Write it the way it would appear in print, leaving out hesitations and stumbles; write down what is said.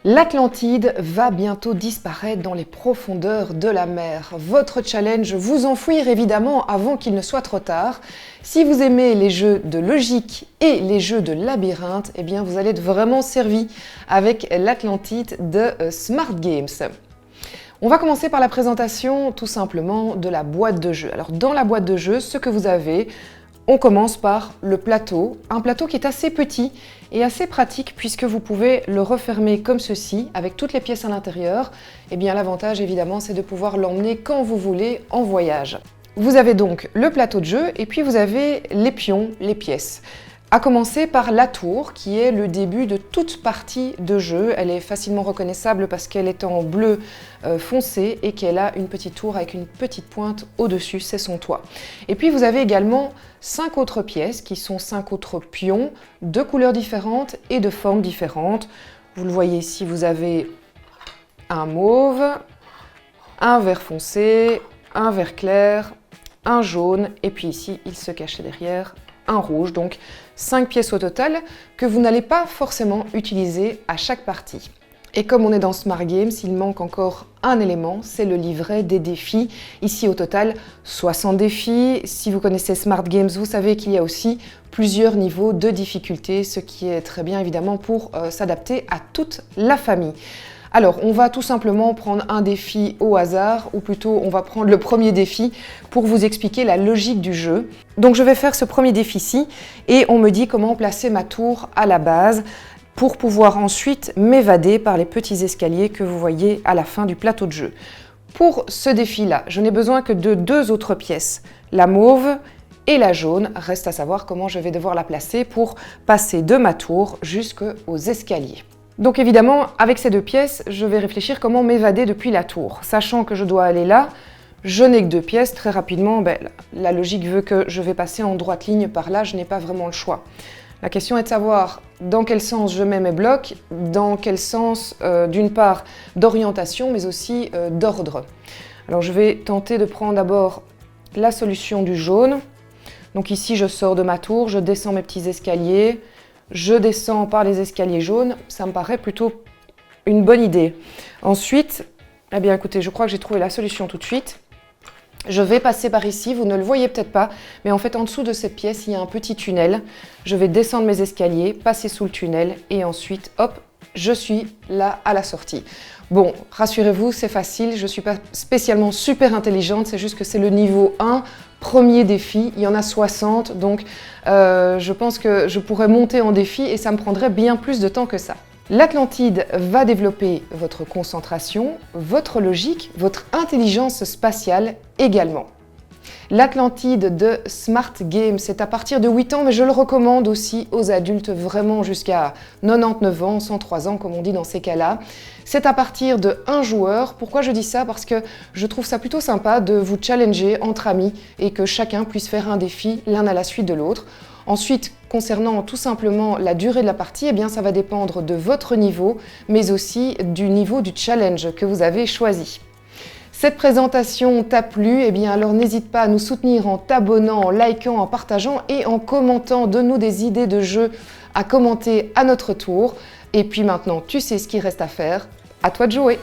L'Atlantide va bientôt disparaître dans les profondeurs de la mer. Votre challenge, vous enfouir évidemment avant qu'il ne soit trop tard. Si vous aimez les jeux de logique et les jeux de labyrinthe, eh bien vous allez être vraiment servi avec l'Atlantide de Smart Games. On va commencer par la présentation tout simplement de la boîte de jeu. Alors dans la boîte de jeu, ce que vous avez, on commence par le plateau, un plateau qui est assez petit et assez pratique puisque vous pouvez le refermer comme ceci avec toutes les pièces à l'intérieur. Et bien l'avantage évidemment c'est de pouvoir l'emmener quand vous voulez en voyage. Vous avez donc le plateau de jeu et puis vous avez les pions, les pièces. À commencer par la tour qui est le début de toute partie de jeu. Elle est facilement reconnaissable parce qu'elle est en bleu foncé et qu'elle a une petite tour avec une petite pointe au-dessus, c'est son toit. Et puis vous avez également 5 autres pièces qui sont 5 autres pions de couleurs différentes et de formes différentes. Vous le voyez ici, vous avez un mauve, un vert foncé, un vert clair, un jaune et puis ici il se cachait derrière un rouge, donc 5 pièces au total que vous n'allez pas forcément utiliser à chaque partie. Et comme on est dans Smart Games, il manque encore un élément, c'est le livret des défis. Ici au total 60 défis. Si vous connaissez Smart Games, vous savez qu'il y a aussi plusieurs niveaux de difficulté, ce qui est très bien évidemment pour s'adapter à toute la famille. Alors, on va tout simplement prendre un défi au hasard, ou plutôt on va prendre le premier défi pour vous expliquer la logique du jeu. Donc je vais faire ce premier défi-ci et on me dit comment placer ma tour à la base pour pouvoir ensuite m'évader par les petits escaliers que vous voyez à la fin du plateau de jeu. Pour ce défi-là, je n'ai besoin que de 2 autres pièces, la mauve et la jaune. Reste à savoir comment je vais devoir la placer pour passer de ma tour jusqu'aux escaliers. Donc évidemment, avec ces 2 pièces, je vais réfléchir comment m'évader depuis la tour. Sachant que je dois aller là, je n'ai que 2 pièces, très rapidement, la logique veut que je vais passer en droite ligne par là, je n'ai pas vraiment le choix. La question est de savoir dans quel sens je mets mes blocs, dans quel sens, d'une part, d'orientation, mais aussi d'ordre. Alors je vais tenter de prendre d'abord la solution du jaune. Donc ici, je sors de ma tour, je descends mes petits escaliers, je descends par les escaliers jaunes, ça me paraît plutôt une bonne idée. Ensuite, eh bien écoutez, je crois que j'ai trouvé la solution tout de suite. Je vais passer par ici, vous ne le voyez peut-être pas, mais en fait en dessous de cette pièce, il y a un petit tunnel. Je vais descendre mes escaliers, passer sous le tunnel et ensuite, hop, je suis là à la sortie. Bon, rassurez-vous, c'est facile, je ne suis pas spécialement super intelligente, c'est juste que c'est le niveau 1, premier défi, il y en a 60, donc je pense que je pourrais monter en défi et ça me prendrait bien plus de temps que ça. L'Atlantide va développer votre concentration, votre logique, votre intelligence spatiale également. L'Atlantide de Smart Games, c'est à partir de 8 ans, mais je le recommande aussi aux adultes vraiment jusqu'à 99 ans, 103 ans comme on dit dans ces cas-là. C'est à partir de 1 joueur. Pourquoi je dis ça? Parce que je trouve ça plutôt sympa de vous challenger entre amis et que chacun puisse faire un défi l'un à la suite de l'autre. Ensuite, concernant tout simplement la durée de la partie, eh bien, ça va dépendre de votre niveau, mais aussi du niveau du challenge que vous avez choisi. Cette présentation t'a plu, eh bien alors n'hésite pas à nous soutenir en t'abonnant, en likant, en partageant et en commentant. Donne-nous des idées de jeux à commenter à notre tour. Et puis maintenant, tu sais ce qu'il reste à faire. À toi de jouer!